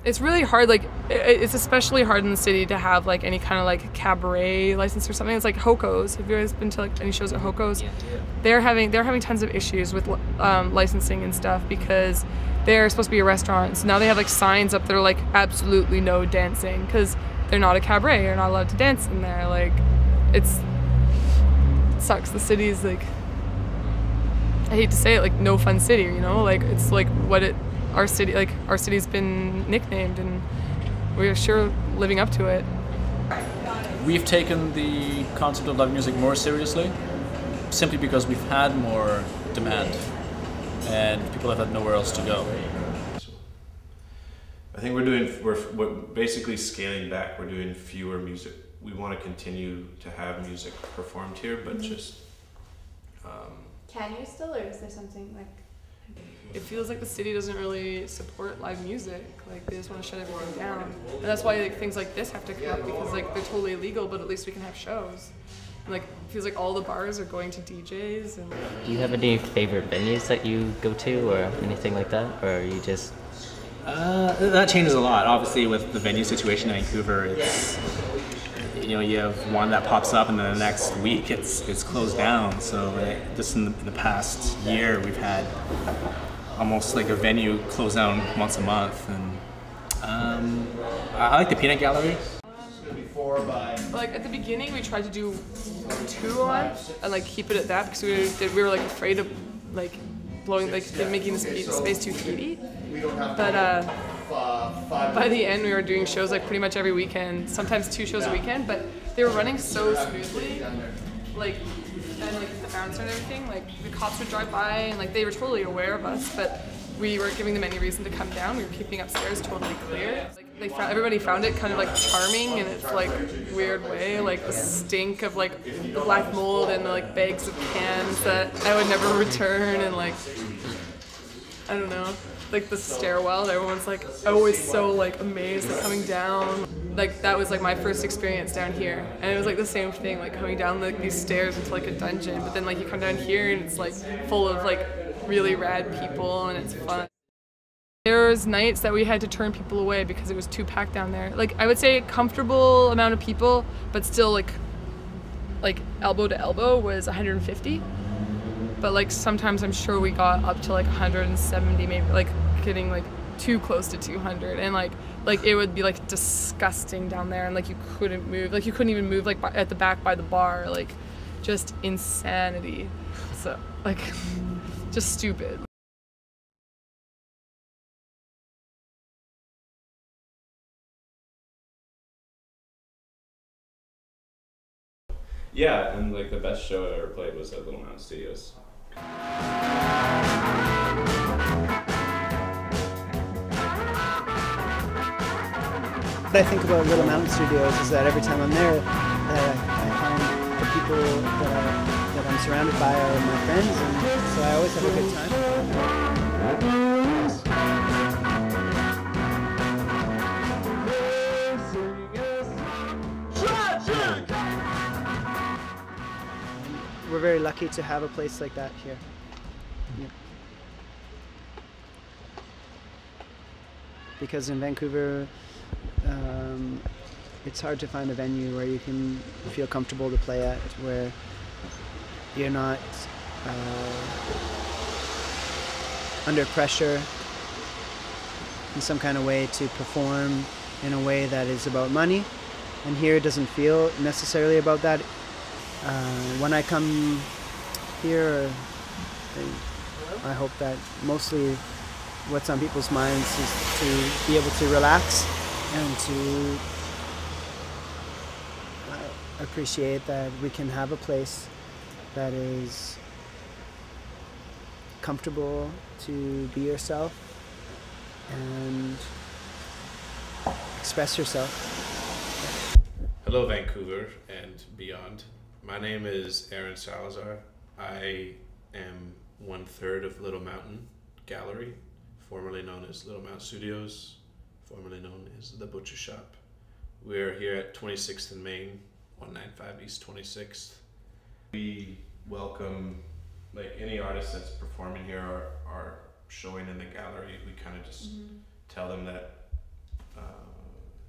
It's really hard, like, it's especially hard in the city to have, like, any kind of, like, cabaret license or something. It's like Hoko's. Have you guys been to, like, any shows at Hoko's? Yeah. They're having tons of issues with licensing and stuff because they're supposed to be a restaurant. So now they have, like, signs up that are, like, absolutely no dancing because they're not a cabaret. You're not allowed to dance in there. Like, it sucks. The city's, like, I hate to say it, like, no fun city, you know? Like, it's, like, our city's been nicknamed, and we're sure living up to it. We've taken the concept of live music more seriously, simply because we've had more demand, and people have had nowhere else to go. I think we're basically scaling back. We're doing fewer music. We want to continue to have music performed here, but just. Can you still, or is there something like? It feels like the city doesn't really support live music. Like, they just want to shut everything down. And that's why, like, things like this have to come up, because, like, they're totally illegal, but at least we can have shows. And, like, it feels like all the bars are going to DJs. And do you have any favorite venues that you go to or anything like that? Or are you just... that changes a lot. Obviously, with the venue situation in Vancouver, it's... You know, you have one that pops up and then the next week it's closed down. So just in the past year, we've had almost like a venue close down once a month. And I like the Peanut Gallery. Like, at the beginning, we tried to do 2 a month and, like, keep it at that because we were like afraid of, like, blowing, like, making the space too heaty. But by the end, we were doing shows, like, pretty much every weekend, sometimes 2 shows a weekend, but they were running so smoothly, like, and, like, the bouncer and everything, like, the cops would drive by and, like, they were totally aware of us, but we weren't giving them any reason to come down. We were keeping upstairs totally clear. Like, everybody found it kind of, like, charming in its, like, weird way, like the stink of, like, the black mold and the, like, bags of cans that I would never return, and, like, I don't know, like the stairwell, everyone's, like, always so, like, amazed at coming down. Like, that was, like, my first experience down here, and it was, like, the same thing, like, coming down, like, these stairs into, like, a dungeon, but then, like, you come down here and it's, like, full of, like, really rad people, and it's fun. There was nights that we had to turn people away because it was too packed down there. Like, I would say a comfortable amount of people, but still, like elbow to elbow was 150. But, like, sometimes I'm sure we got up to, like, 170, maybe, like, getting, like, too close to 200, and like it would be, like, disgusting down there, and, like, you couldn't move, like, you couldn't even move, like, at the back by the bar, like, just insanity. So, like, just stupid. Yeah, and, like, the best show I ever played was at Little Mountain Studios. What I think about Little Mountain Studios is that every time I'm there, I find the people that I'm surrounded by are my friends, and so I always have a good time. We're very lucky to have a place like that here. Yeah. Because in Vancouver, it's hard to find a venue where you can feel comfortable to play at, where you're not under pressure in some kind of way to perform in a way that is about money. And here it doesn't feel necessarily about that. When I come here, I hope that mostly what's on people's minds is to be able to relax and to appreciate that we can have a place that is comfortable to be yourself and express yourself. Hello, Vancouver and beyond. My name is Ehren Salazar. I am 1/3 of Little Mountain Gallery, formerly known as Little Mountain Studios, formerly known as The Butcher Shop. We're here at 26th and Main, 195 East 26th. We welcome, like, any artist that's performing here or showing in the gallery. We kind of just tell them that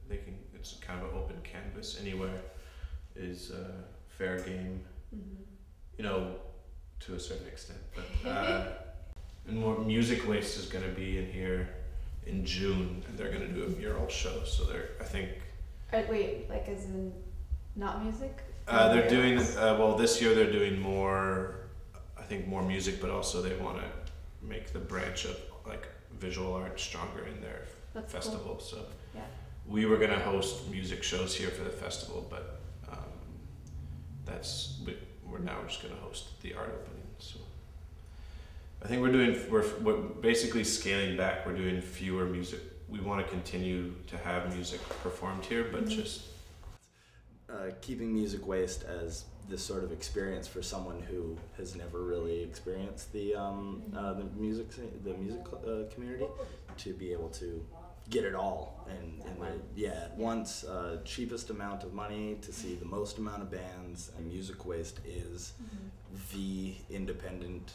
they can. It's kind of an open canvas. Anywhere is fair game. You know, to a certain extent. But and more music waste is going to be in here in June, and they're going to do a mural show. So I think. Wait, like as in not music? They're doing well this year. They're doing more. I think more music, but also they want to make the branch of like visual art stronger in their festival. Cool. So yeah. We were gonna host music shows here for the festival, but we're now just gonna host the art opening. So I think we're basically scaling back. We're doing fewer music. We want to continue to have music performed here, but just keeping music waste as this sort of experience for someone who has never really experienced the music community, to be able to get it all and at once, cheapest amount of money to see the most amount of bands. And Music Waste is the independent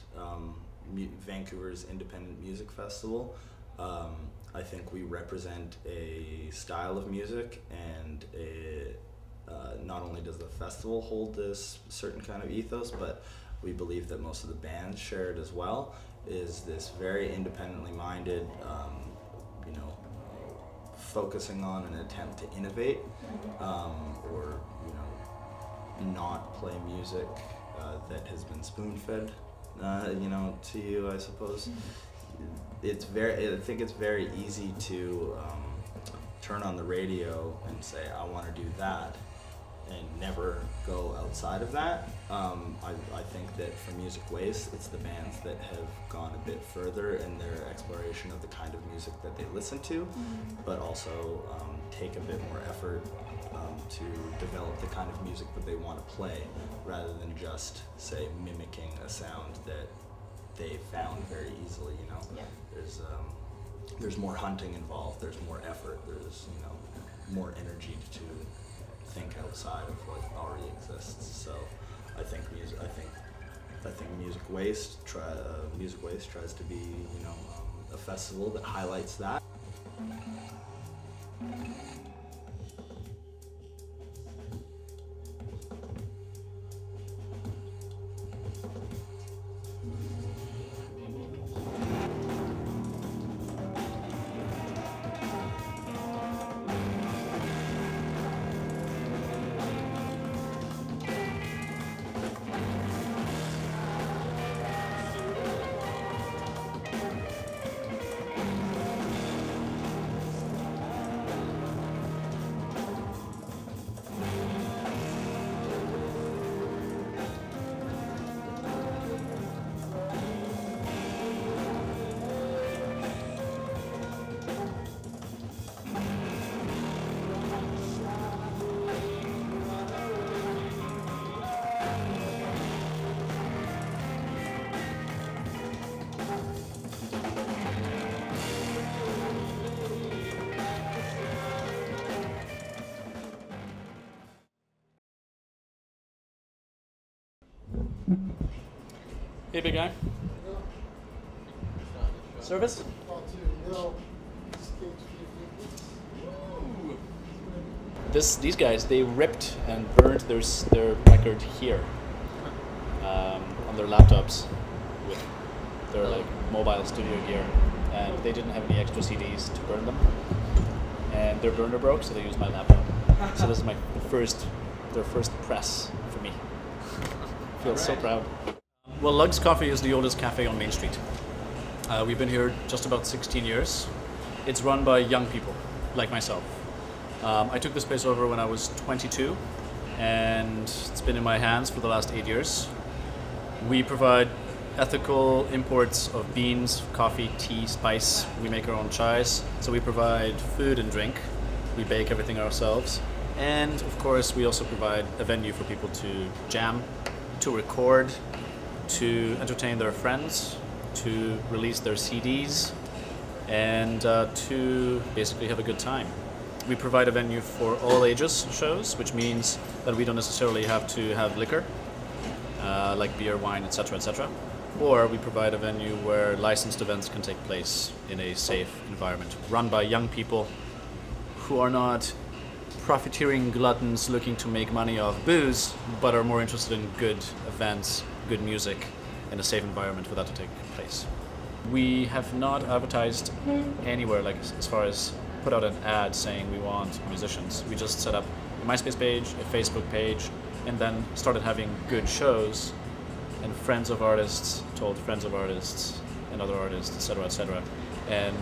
Vancouver's independent music festival. I think we represent a style of music, and not only does the festival hold this certain kind of ethos, but we believe that most of the bands share it as well, is this very independently minded, focusing on an attempt to innovate, or not play music that has been spoon-fed, to you, I suppose. I think it's very easy to turn on the radio and say, I want to do that, and never go outside of that. I think that for Music Waste, it's the bands that have gone a bit further in their exploration of the kind of music that they listen to, but also take a bit more effort to develop the kind of music that they want to play, rather than just, say, mimicking a sound that they found very easily. Yeah. There's more hunting involved, there's more effort, there's more energy to think outside of what already exists. So I think Music Waste tries to be a festival that highlights that. Hey, big guy. Service? These guys, they ripped and burned their record here on their laptops with their mobile studio gear, and they didn't have any extra CDs to burn them, and their burner broke, so they used my laptop. So this is their first press for me. Feel so proud. Well, Lugz Coffee is the oldest cafe on Main Street. We've been here just about 16 years. It's run by young people, like myself. I took this place over when I was 22, and it's been in my hands for the last 8 years. We provide ethical imports of beans, coffee, tea, spice. We make our own chais, so we provide food and drink. We bake everything ourselves. And of course, we also provide a venue for people to jam, to record, to entertain their friends, to release their CDs, and to basically have a good time. We provide a venue for all ages shows, which means that we don't necessarily have to have liquor, like beer, wine, etc., etc. Or we provide a venue where licensed events can take place in a safe environment, run by young people who are not profiteering gluttons looking to make money off booze, but are more interested in good events, good music, in a safe environment for that to take place. We have not advertised anywhere, like as far as put out an ad saying we want musicians. We just set up a MySpace page, a Facebook page, and then started having good shows, and friends of artists told friends of artists and other artists, etc., etc. And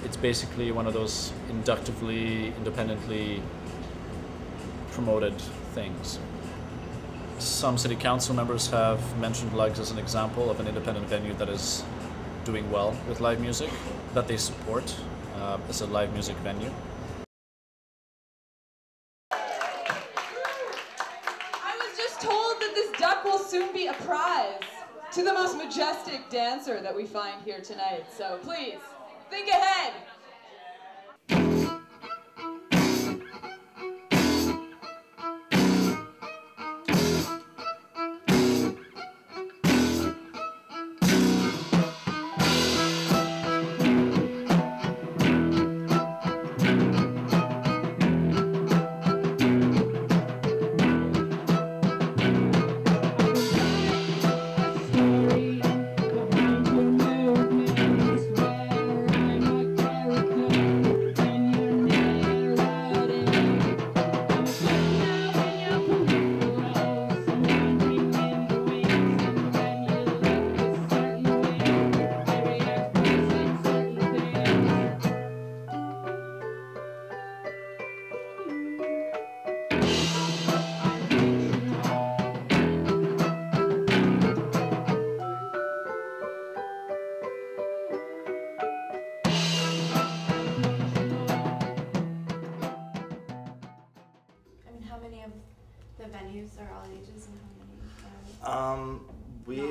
it's basically one of those inductively, independently promoted things. Some city council members have mentioned Lugz as an example of an independent venue that is doing well with live music, that they support as a live music venue. I was just told that this duck will soon be a prize to the most majestic dancer that we find here tonight, so please, think ahead.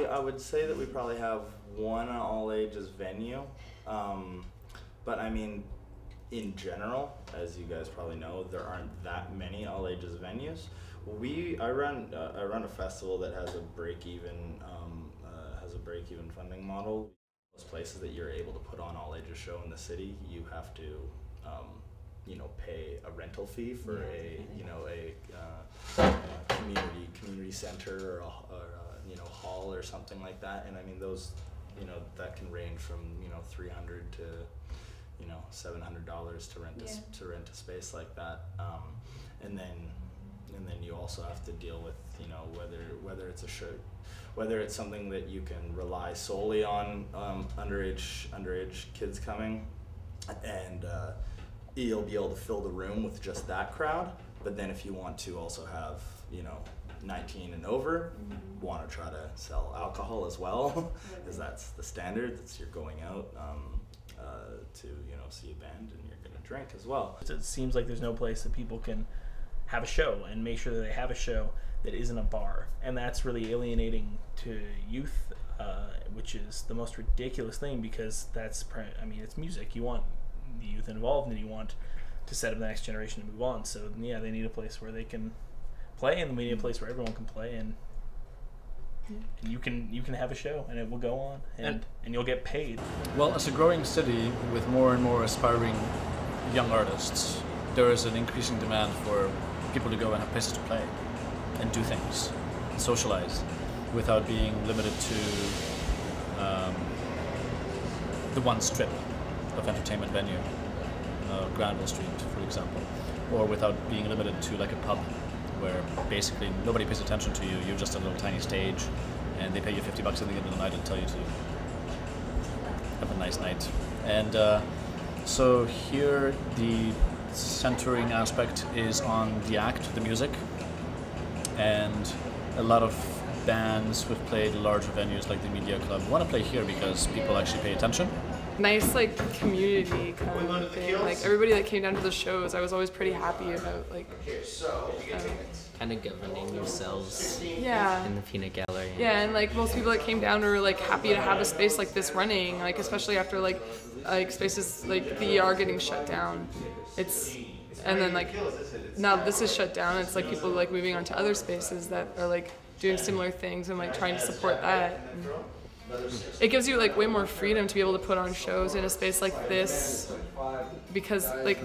I would say that we probably have one all-ages venue, but I mean, in general, as you guys probably know, there aren't that many all-ages venues. I run a festival that has a break-even funding model. Those places that you're able to put on all-ages show in the city, you have to pay a rental fee for a community center or hall or something like that. And I mean, those, that can range from $300 to $700 to rent a space like that. And then you also have to deal with whether it's a shirt, whether it's something that you can rely solely on underage kids coming, and you'll be able to fill the room with just that crowd. But then if you want to also have 19 and over, want to try to sell alcohol as well, because that's the standard. That's you're going out to see a band and you're going to drink as well. It seems like there's no place that people can have a show and make sure that they have a show that isn't a bar, and that's really alienating to youth, which is the most ridiculous thing, because it's music. You want the youth involved and you want to set up the next generation to move on. So yeah, they need a place where they can play, and we need a place where everyone can play, and you can have a show and it will go on, and you'll get paid. Well, as a growing city with more and more aspiring young artists, there is an increasing demand for people to go and have places to play and do things, and socialize, without being limited to the one strip of entertainment venue, Granville Street, for example, or without being limited to like a pub, where basically nobody pays attention to you. You're just a little tiny stage, and they pay you $50 at the end of the night and tell you to have a nice night. And so here the centering aspect is on the act, the music, and a lot of bands who've played larger venues like the Media Club want to play here because people actually pay attention. Nice community kind of thing. Like everybody that came down to the shows, I was always pretty happy about kind of governing yourselves in the peanut gallery. Yeah, and most people that came down were happy to have a space like this running, especially after spaces like the ER getting shut down. And then now this is shut down. It's people moving on to other spaces that are doing similar things and trying to support that. And it gives you way more freedom to be able to put on shows in a space like this because like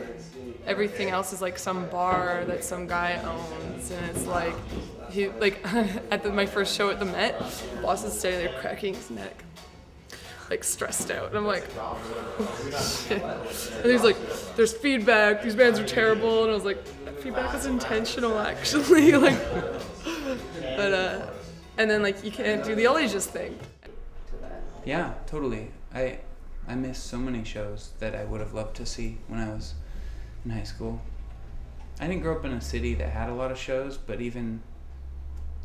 everything else is like some bar that some guy owns, and it's like he like at my first show at the Met, the boss is standing there cracking his neck, like stressed out, and I'm like, oh, shit. And he's like, there's feedback, these bands are terrible, and I was like, that feedback is intentional actually. Like, but and then like you can't do the all ages thing. Yeah, totally. I miss so many shows that I would have loved to see when I was in high school. I didn't grow up in a city that had a lot of shows, but even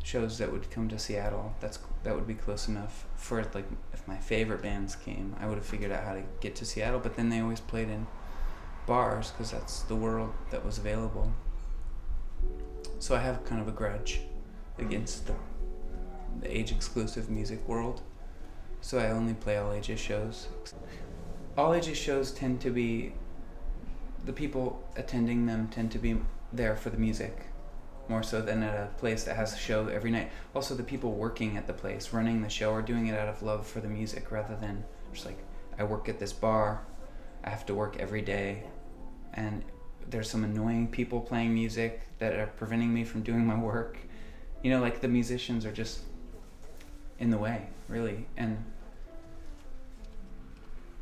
shows that would come to Seattle, that would be close enough for, like, if my favorite bands came, I would have figured out how to get to Seattle, but then they always played in bars because that's the world that was available. So I have kind of a grudge against the age-exclusive music world. So I only play all ages shows. All ages shows tend to be, the people attending them tend to be there for the music, more so than at a place that has a show every night. Also, the people working at the place, running the show, are doing it out of love for the music rather than just like, I work at this bar, I have to work every day, and there's some annoying people playing music that are preventing me from doing my work. You know, like the musicians are just in the way, really. And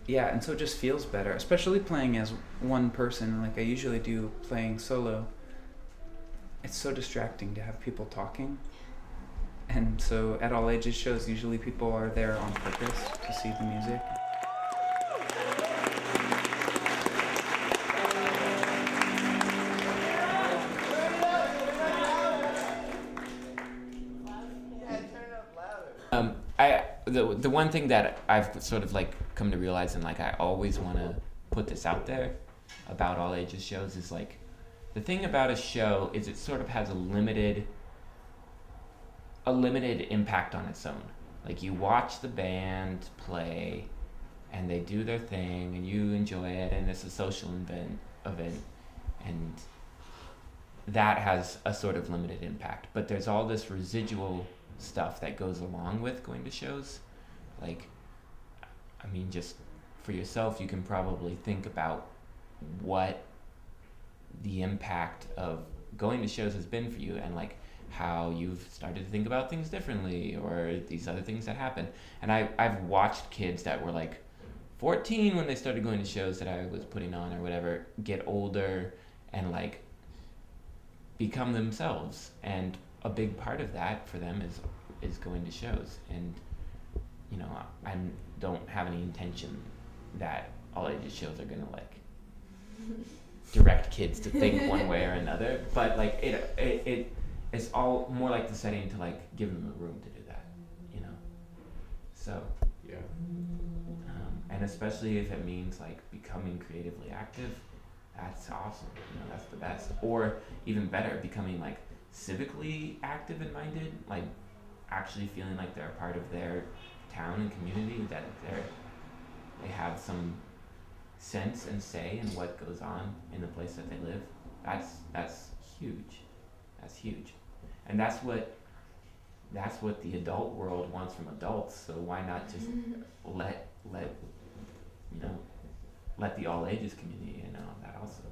yeah, and so it just feels better, especially playing as one person like I usually do playing solo. It's so distracting to have people talking. And so at all ages shows, usually people are there on purpose to see the music. The one thing that I've sort of like come to realize, and like I always want to put this out there about all ages shows, is like the thing about a show is it sort of has a limited impact on its own. Like you watch the band play and they do their thing and you enjoy it, and it's a social event, and that has a sort of limited impact. But there's all this residual stuff that goes along with going to shows. Like, I mean, just for yourself, you can probably think about what the impact of going to shows has been for you, and like how you've started to think about things differently, or these other things that happen. And I've watched kids that were like 14 when they started going to shows that I was putting on or whatever, get older and like become themselves, and a big part of that for them is going to shows. And you know, I don't have any intention that all ages shows are gonna like direct kids to think one way or another, but like it's all more like the setting to like give them a room to do that, you know. So yeah, and especially if it means like becoming creatively active, that's awesome. You know, that's the best. Or even better, becoming like civically active and minded, like actually feeling like they're a part of their town and community, that they have some sense and say in what goes on in the place that they live. That's huge. That's huge. And that's what the adult world wants from adults, so why not just let the all ages community in on that also.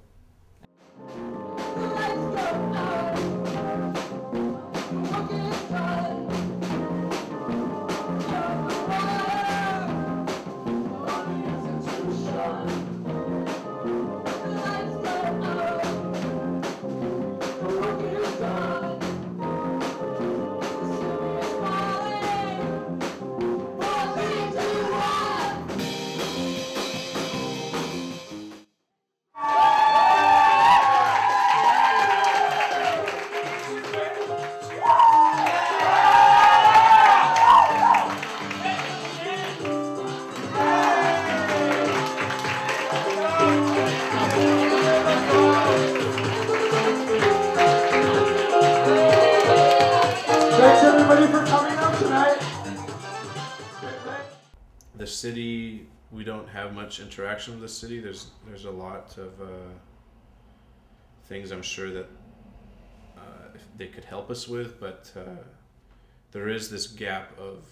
City, we don't have much interaction with the city. There's a lot of things I'm sure that if they could help us with, but there is this gap of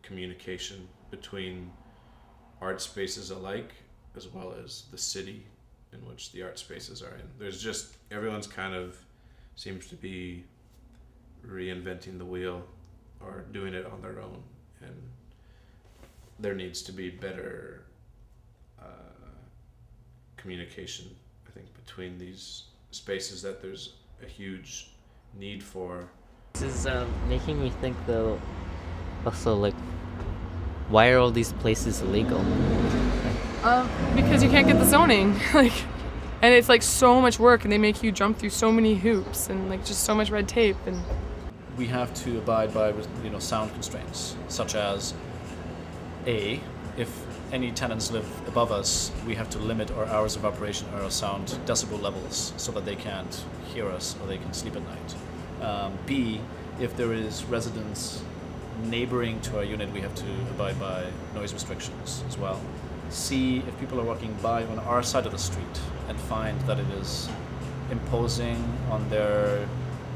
communication between art spaces alike as well as the city in which the art spaces are in. There's just, everyone's kind of seems to be reinventing the wheel or doing it on their own, and there needs to be better communication, I think, between these spaces that there's a huge need for. This is making me think, though, also, like, why are all these places illegal? Because you can't get the zoning, like, and it's like so much work, and they make you jump through so many hoops, and like just so much red tape. And we have to abide by, you know, sound constraints, such as if any tenants live above us, we have to limit our hours of operation or our sound decibel levels so that they can't hear us or they can sleep at night. B, if there is residents neighboring to our unit, we have to abide by noise restrictions as well. C, if people are walking by on our side of the street and find that it is imposing on their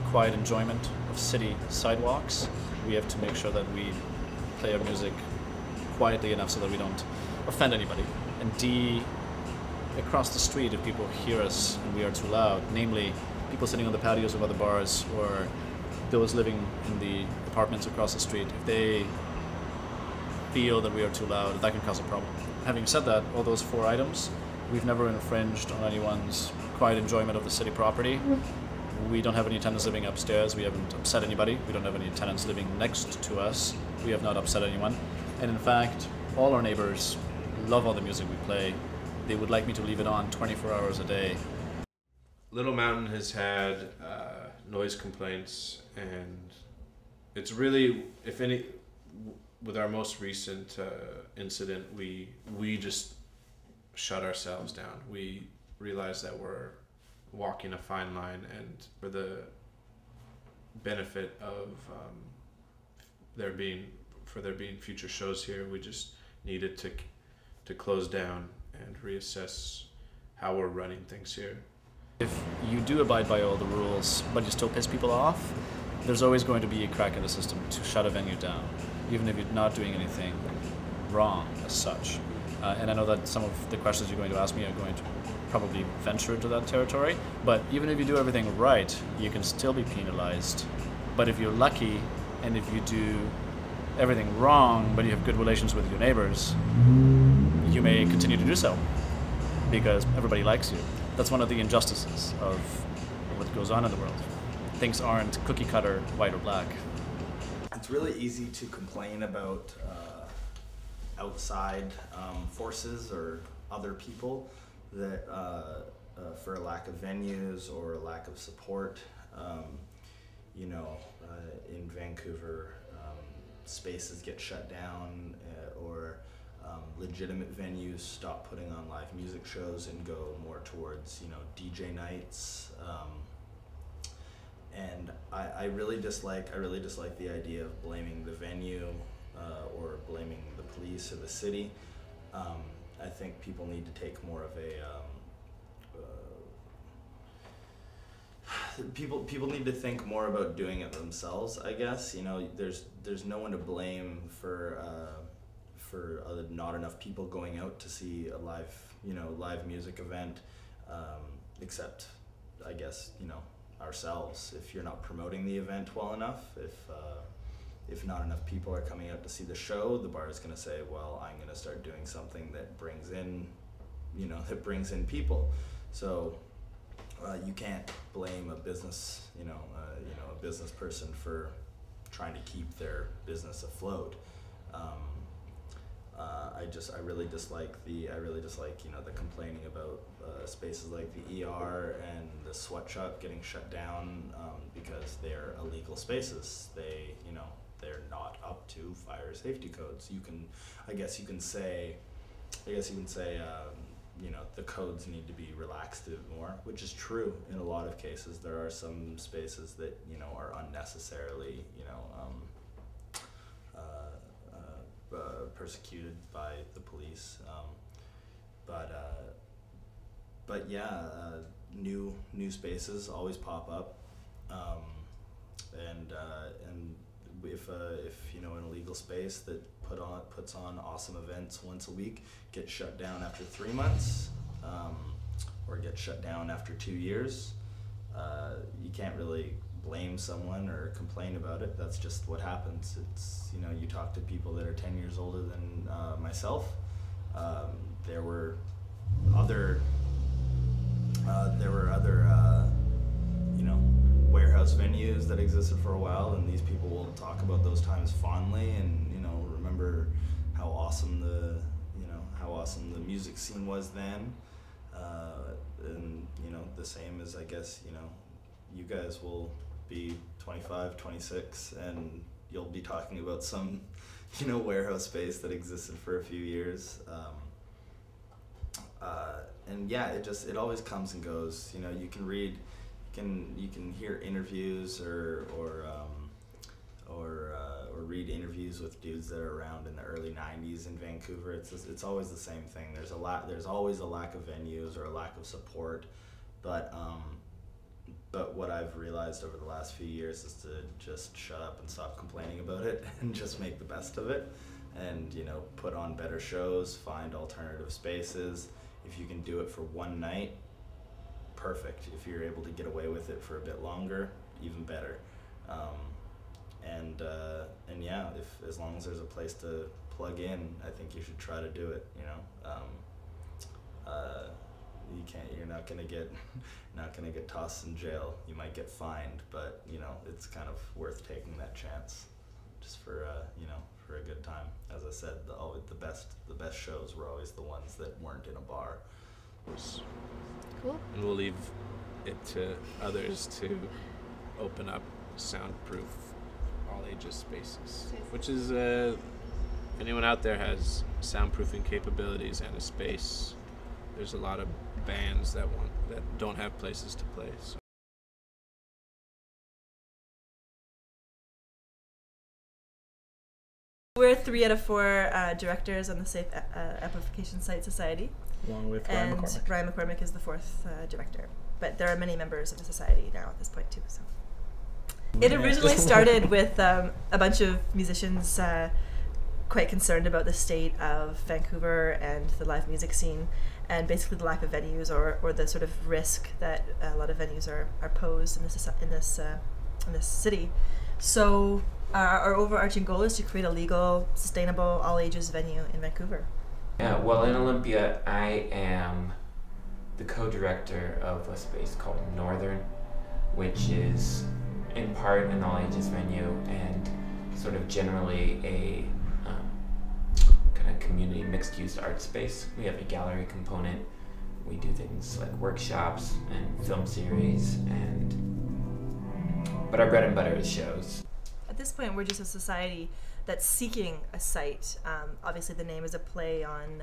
quiet enjoyment of city sidewalks, we have to make sure that we play our music quietly enough so that we don't offend anybody. And D, across the street, if people hear us and we are too loud, namely people sitting on the patios of other bars or those living in the apartments across the street, if they feel that we are too loud, that can cause a problem. Having said that, all those 4 items, we've never infringed on anyone's quiet enjoyment of the city property. We don't have any tenants living upstairs. We haven't upset anybody. We don't have any tenants living next to us. We have not upset anyone. And in fact, all our neighbors love all the music we play. They would like me to leave it on 24 hours a day. Little Mountain has had noise complaints, and it's really, if any, with our most recent incident, we just shut ourselves down. We realized that we're walking a fine line, and for the benefit of there being future shows here, we just needed to close down and reassess how we're running things here. If you do abide by all the rules, but you still piss people off, there's always going to be a crack in the system to shut a venue down, even if you're not doing anything wrong as such. And I know that some of the questions you're going to ask me are going to probably venture into that territory, but even if you do everything right, you can still be penalized. But if you're lucky, and if you do everything wrong, but you have good relations with your neighbors, you may continue to do so, because everybody likes you. That's one of the injustices of what goes on in the world. Things aren't cookie cutter, white or black. It's really easy to complain about outside forces or other people that for a lack of venues or a lack of support. In Vancouver, spaces get shut down or legitimate venues stop putting on live music shows and go more towards, DJ nights. And I really dislike the idea of blaming the venue or blaming the police or the city. I think people need to take more of a people need to think more about doing it themselves, I guess. There's no one to blame for not enough people going out to see a live music event, except, I guess, ourselves. If you're not promoting the event well enough, if not enough people are coming out to see the show, the bar is going to say, well, I'm going to start doing something that brings in people. So you can't blame a business, a business person for trying to keep their business afloat. I really dislike the complaining about spaces like the ER and the sweatshop getting shut down because they're illegal spaces. They're not up to fire safety codes. I guess you can say the codes need to be relaxed a bit more, which is true in a lot of cases. There are some spaces that are unnecessarily persecuted by the police, but yeah, new spaces always pop up, and if you know, an illegal space that puts on awesome events once a week gets shut down after 3 months, or gets shut down after 2 years, you can't really blame someone or complain about it. That's just what happens. It's, you know, you talk to people that are 10 years older than myself. There were other you know, warehouse venues that existed for a while, and these people will talk about those times fondly, and, you know, remember how awesome the music scene was then. And, you know, the same as, I guess, you know, you guys will be 25, 26, and you'll be talking about some, you know, warehouse space that existed for a few years. And yeah, it always comes and goes. You know, you can read, you can hear interviews or read interviews with dudes that are around in the early 90s in Vancouver. It's always the same thing. There's always a lack of venues or a lack of support, but what I've realized over the last few years is to just shut up and stop complaining about it and just make the best of it, and, you know, put on better shows, find alternative spaces. If you can do it for one night, perfect. If you're able to get away with it for a bit longer, even better. And yeah, as long as there's a place to plug in, I think you should try to do it. You know, you're not gonna get tossed in jail. You might get fined, but, you know, it's kind of worth taking that chance, just for you know, for a good time. As I said, the best shows were always the ones that weren't in a bar. Cool. And we'll leave it to others to open up soundproof all ages spaces, which is, if anyone out there has soundproofing capabilities and a space, there's a lot of bands that don't have places to play. So. We're 3 out of 4 directors on the Safe Amplification Site Society. Along with Ryan McCormick. And Ryan McCormick is the 4th director. But there are many members of the society now at this point too. So it originally started with a bunch of musicians quite concerned about the state of Vancouver and the live music scene, and basically the lack of venues or the sort of risk that a lot of venues are posed in this city. So our overarching goal is to create a legal, sustainable, all-ages venue in Vancouver. Yeah, well, in Olympia, I am the co-director of a space called Northern, which is in part an all-ages venue and sort of generally a kind of community mixed-use art space. We have a gallery component. We do things like workshops and film series, but our bread and butter is shows. At this point, we're just a society that's seeking a site. Obviously, the name is a play on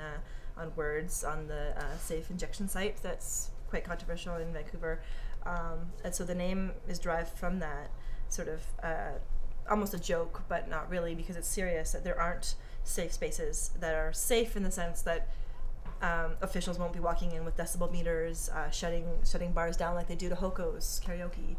words on the safe injection site that's quite controversial in Vancouver. And so the name is derived from that, sort of almost a joke, but not really, because it's serious, that there aren't safe spaces that are safe in the sense that officials won't be walking in with decibel meters, shutting bars down like they do to Hoko's karaoke,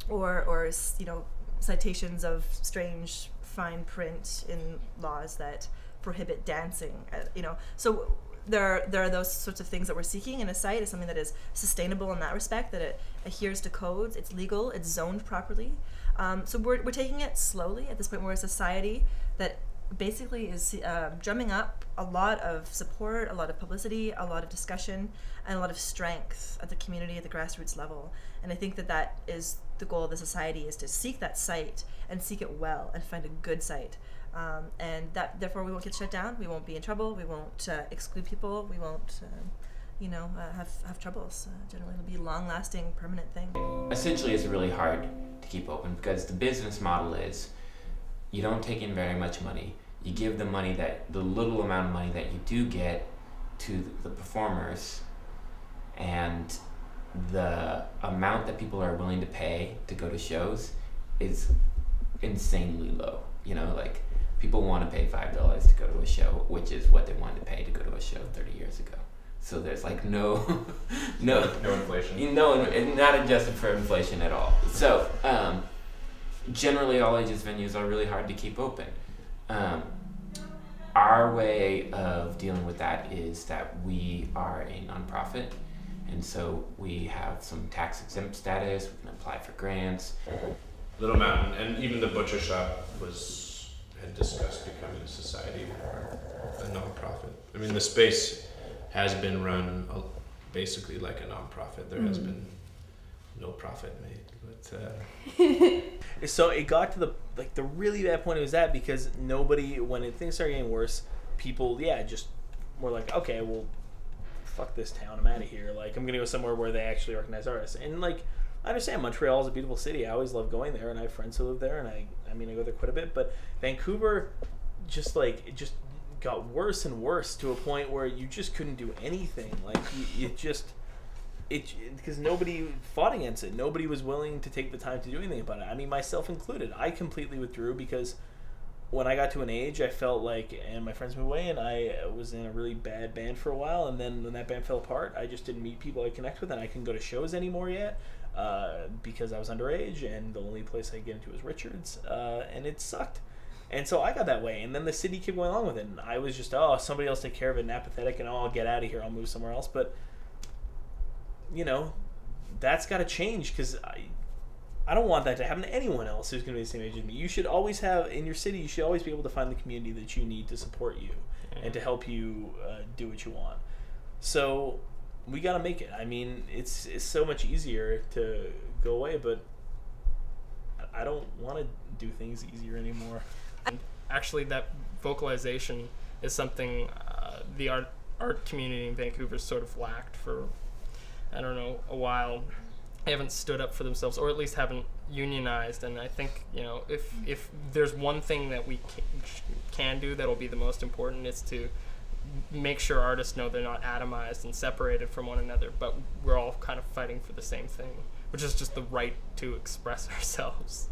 or you know, citations of strange fine print in laws that prohibit dancing. You know, so there are those sorts of things that we're seeking in a site, is something that is sustainable in that respect, that it adheres to codes, it's legal, it's zoned properly. So we're taking it slowly. At this point, we're a society that basically is drumming up a lot of support, a lot of publicity, a lot of discussion, and a lot of strength at the community, at the grassroots level. And I think that is the goal of the society, is to seek that site and seek it well and find a good site. And that, therefore, we won't get shut down, we won't be in trouble, we won't exclude people, we won't you know, have troubles. Generally, it'll be a long-lasting, permanent thing. Essentially, it's really hard to keep open because the business model is you don't take in very much money. You give the little amount of money that you do get to the performers, and the amount that people are willing to pay to go to shows is insanely low. You know, like, people want to pay $5 to go to a show, which is what they wanted to pay to go to a show 30 years ago. So there's like no inflation. No, not adjusted for inflation at all. So generally all ages venues are really hard to keep open. Our way of dealing with that is that we are a nonprofit, and so we have some tax exempt status. We can apply for grants. Little Mountain, and even the butcher shop had discussed becoming a society or a nonprofit. I mean, the space has been run basically like a nonprofit. There has been no profit made, but so it got to the really bad point. It was that because nobody, when things started getting worse, people just were like, okay, well, fuck this town, I'm out of here. Like, I'm gonna go somewhere where they actually recognize artists. And like, I understand Montreal is a beautiful city. I always love going there, and I have friends who live there, and I mean I go there quite a bit. But Vancouver, it just got worse and worse to a point where you just couldn't do anything. Like because nobody fought against it. Nobody was willing to take the time to do anything about it. I mean, myself included. I completely withdrew because when I got to an age, I felt like, and my friends moved away, and I was in a really bad band for a while, and then when that band fell apart, I just didn't meet people I connect with, and I couldn't go to shows anymore yet because I was underage, and the only place I could get into was Richard's, and it sucked. And so I got that way, and then the city kept going along with it, and I was just, somebody else take care of it, and apathetic, and I'll get out of here, I'll move somewhere else. But that's got to change, because I don't want that to happen to anyone else who's going to be the same age as me. You should always have, in your city, you should always be able to find the community that you need to support you and to help you do what you want. So we got to make it. I mean, it's so much easier to go away, but I don't want to do things easier anymore. Actually, that vocalization is something the art community in Vancouver sort of lacked for, I don't know, a while. They haven't stood up for themselves, or at least haven't unionized. And I think, if there's one thing that we can do that'll be the most important, is to make sure artists know they're not atomized and separated from one another, but we're all kind of fighting for the same thing, which is just the right to express ourselves.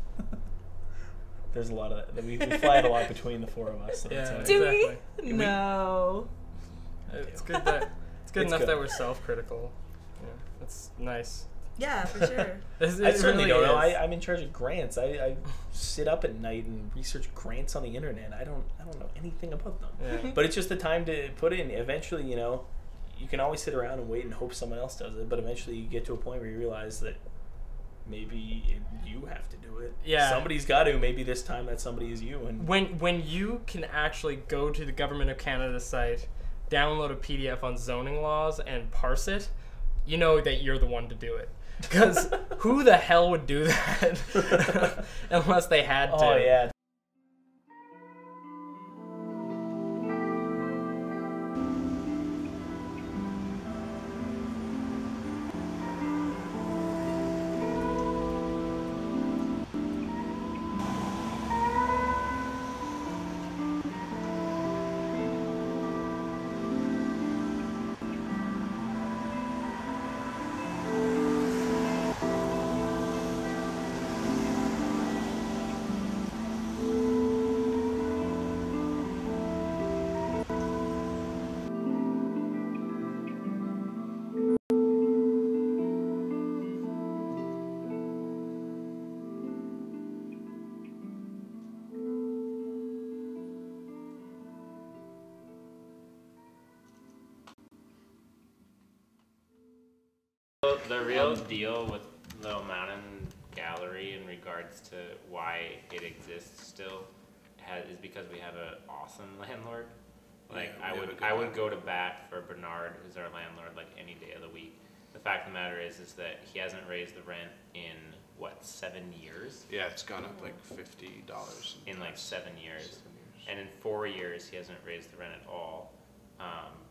There's a lot of that. We fight a lot between the four of us. So Do we? No. It's good that it's good enough that we're self-critical. Yeah, that's nice. Yeah, for sure. I certainly don't know. I'm in charge of grants. I sit up at night and research grants on the internet. I don't know anything about them. Yeah. But it's just the time to put in. Eventually, you can always sit around and wait and hope someone else does it. But eventually, you get to a point where you realize that maybe you have to do it. Yeah. Somebody's got to. Maybe this time that somebody is you. And when you can actually go to the Government of Canada site, download a PDF on zoning laws, and parse it, you know that you're the one to do it. Because who the hell would do that unless they had to? Oh, yeah. The real deal with Little Mountain Gallery in regards to why it exists still is because we have an awesome landlord. Like, Yeah, I would go to bat for Bernard, who's our landlord, like any day of the week. The fact of the matter is that he hasn't raised the rent in, 7 years? Yeah, it's gone up like $50 in like 7 years. And in 4 years, he hasn't raised the rent at all.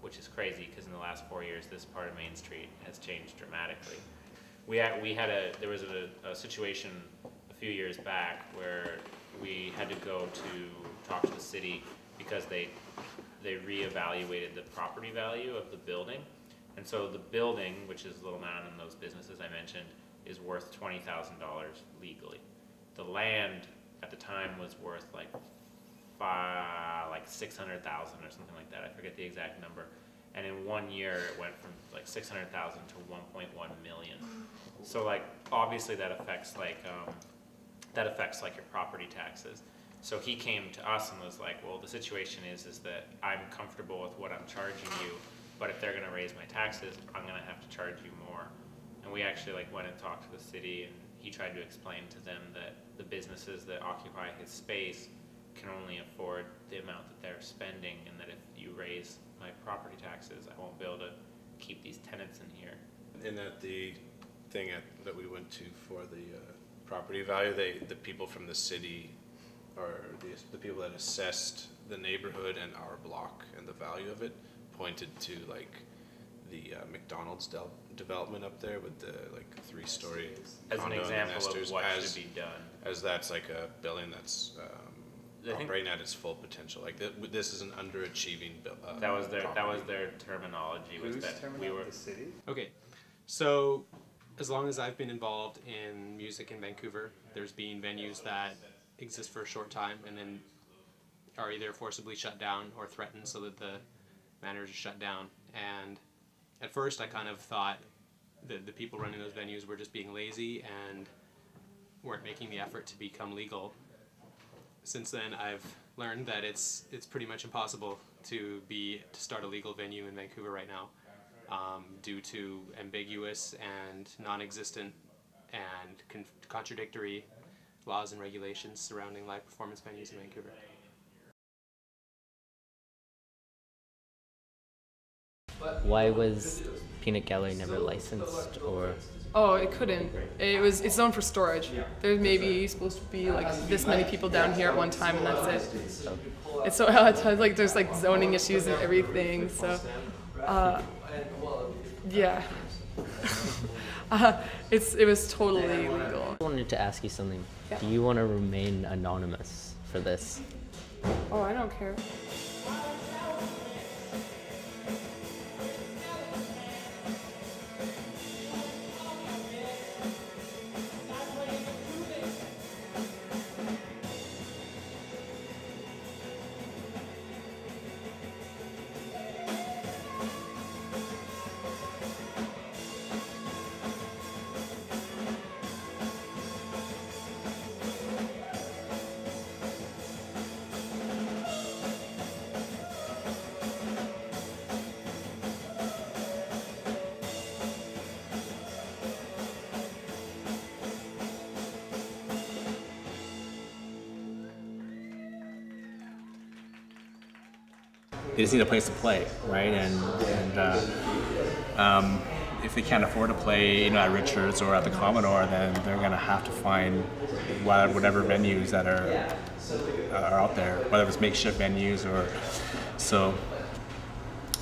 Which is crazy because in the last 4 years, this part of Main Street has changed dramatically. There was a situation a few years back where we had to go to talk to the city because they reevaluated the property value of the building. And so the building, which is Little Mountain and those businesses I mentioned, is worth $20,000 legally. The land at the time was worth like 600,000 or something like that. I forget the exact number. And in 1 year, it went from like 600,000 to 1.1 million. So like obviously that affects like that affects like your property taxes. So he came to us and was like, well, the situation is that I'm comfortable with what I'm charging you, but if they're going to raise my taxes, I'm going to have to charge you more. And we actually like went and talked to the city, and he tried to explain to them that the businesses that occupy his space can only afford the amount that they're spending, and that if you raise my property taxes, I won't be able to keep these tenants in here. And at the thing that we went to for the property value, the people from the city, or the people that assessed the neighborhood and our block and the value of it, pointed to like the McDonald's development up there with the like 3-story as an example investors, of what should be done. As that's like a building that's operating at its full potential. Like this is an underachieving. That was their terminology. Was that we were the city? Okay, so as long as I've been involved in music in Vancouver, there's been venues that exist for a short time and then are either forcibly shut down or threatened so that the managers are shut down. And at first I kind of thought that the people running those venues were just being lazy and weren't making the effort to become legal. Since then I've learned that it's pretty much impossible to start a legal venue in Vancouver right now, due to ambiguous and non-existent and contradictory laws and regulations surrounding live performance venues in Vancouver. Why was Peanut Gallery never licensed, or? Oh, it couldn't. It's zoned for storage. There's maybe supposed to be like this many people down here at one time, and that's it. It's so like there's like zoning issues and everything. So, yeah. It was totally legal. I wanted to ask you something. Yeah. Do you want to remain anonymous for this? Oh, I don't care. They just need a place to play, right? And if they can't afford to play, at Richards or at the Commodore, then they're gonna have to find whatever venues that are out there, whether it's makeshift venues or so.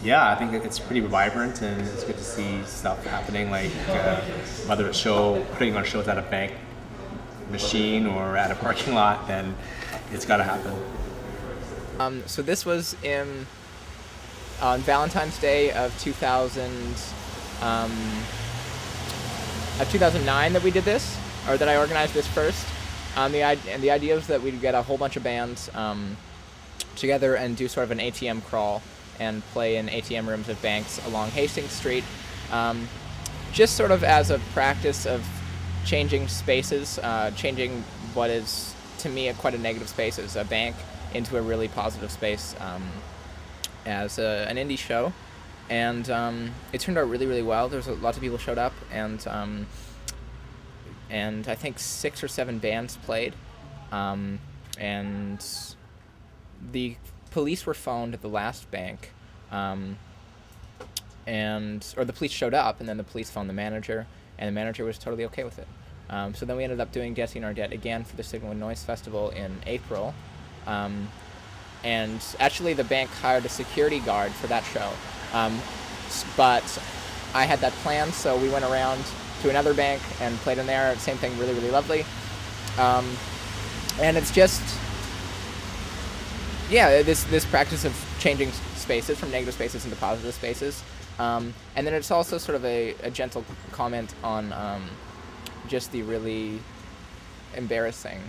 Yeah, I think it's pretty vibrant, and it's good to see stuff happening, like whether it's putting on shows at a bank machine or at a parking lot, then it's got to happen. So this was on Valentine's Day of 2009 that we did this, or that I organized this first. And the idea was that we'd get a whole bunch of bands together and do sort of an ATM crawl and play in ATM rooms of banks along Hastings Street, just sort of as a practice of changing spaces, changing what is to me quite a negative space as a bank into a really positive space as an indie show. And it turned out really, really well. There's lots of people showed up, and I think 6 or 7 bands played. And the police were phoned at the last bank, or the police showed up, and then the police phoned the manager, and the manager was totally okay with it. So then we ended up doing Getting Our Debt again for the Signal and Noise Festival in April. And actually the bank hired a security guard for that show. But I had that planned, so we went around to another bank and played in there. Same thing, really, really lovely. And it's just, yeah, this practice of changing spaces from negative spaces into positive spaces. And then it's also sort of a gentle comment on just the really embarrassing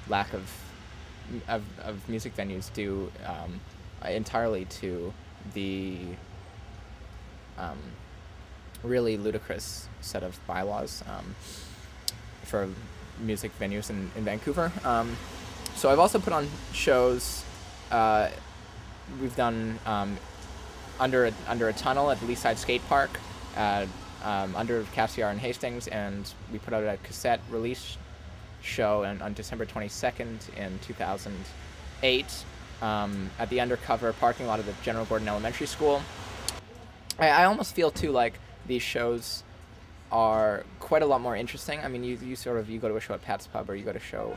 lack of music venues due entirely to the really ludicrous set of bylaws for music venues in Vancouver. So I've also put on shows. We've done under a tunnel at the Leaside Skate Park, under Cassiar and Hastings, and we put out a cassette release show on December 22nd in 2008 at the Undercover parking lot of the General Gordon Elementary School. I almost feel too like these shows are quite a lot more interesting. I mean, you go to a show at Pat's Pub, or you go to a show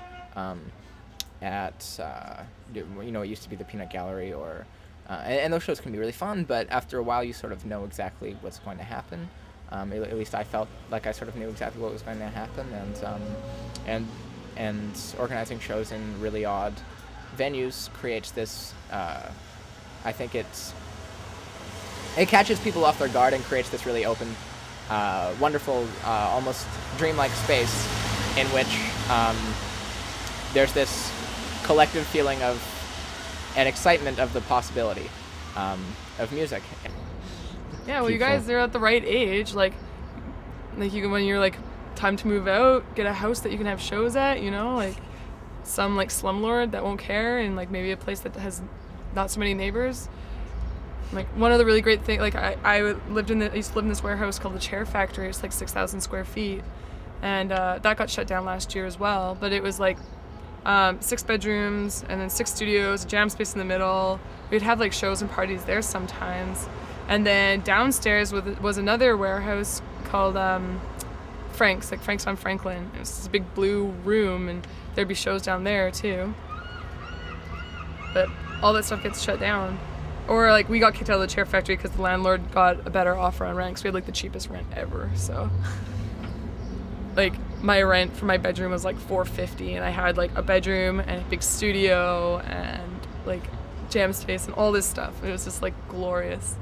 at it used to be the Peanut Gallery, or and those shows can be really fun, but after a while you sort of know exactly what's going to happen. At least I felt like I sort of knew exactly what was going to happen, and organizing shows in really odd venues creates this. I think it catches people off their guard and creates this really open, wonderful, almost dreamlike space in which there's this collective feeling of an excitement of the possibility of music. Yeah, well, you guys are at the right age. Like you can, when you're like time to move out, get a house that you can have shows at. Like some like slumlord that won't care, and like maybe a place that has not so many neighbors. Like one of the really great things, like I used to live in this warehouse called the Chair Factory. It's like 6,000 square feet, and that got shut down last year as well. But it was like 6 bedrooms and then 6 studios, a jam space in the middle. We'd have like shows and parties there sometimes. And then downstairs was another warehouse called Frank's, like Frank's on Franklin. It was this big blue room, and there'd be shows down there too. But all that stuff gets shut down. Or like we got kicked out of the Chair Factory because the landlord got a better offer on rent, because we had like the cheapest rent ever. So like my rent for my bedroom was like $450, and I had like a bedroom and a big studio and like jam space and all this stuff. It was just like glorious.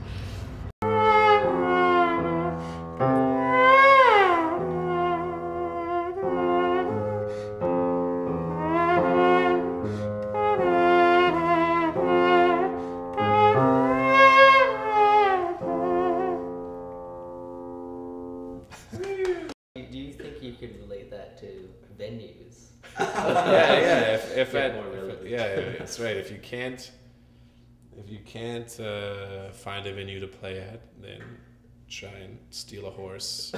That's right. If you can't find a venue to play at, then try and steal a horse,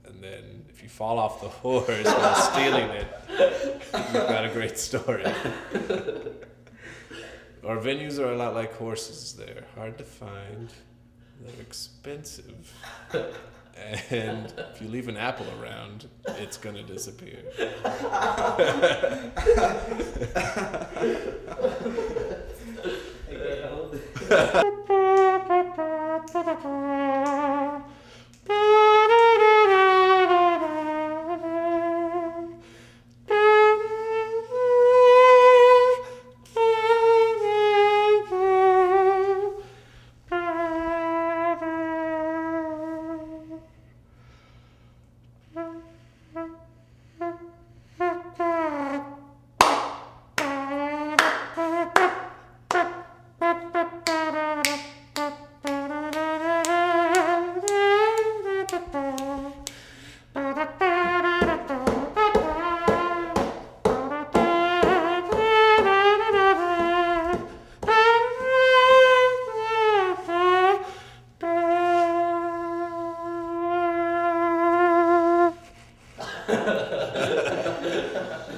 and then if you fall off the horse while stealing it, you've got a great story. Our venues are a lot like horses. They're hard to find, they're expensive, and if you leave an apple around, it's gonna disappear.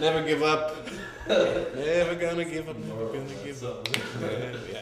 Never give up. Never gonna give up. Never gonna give up. Yeah.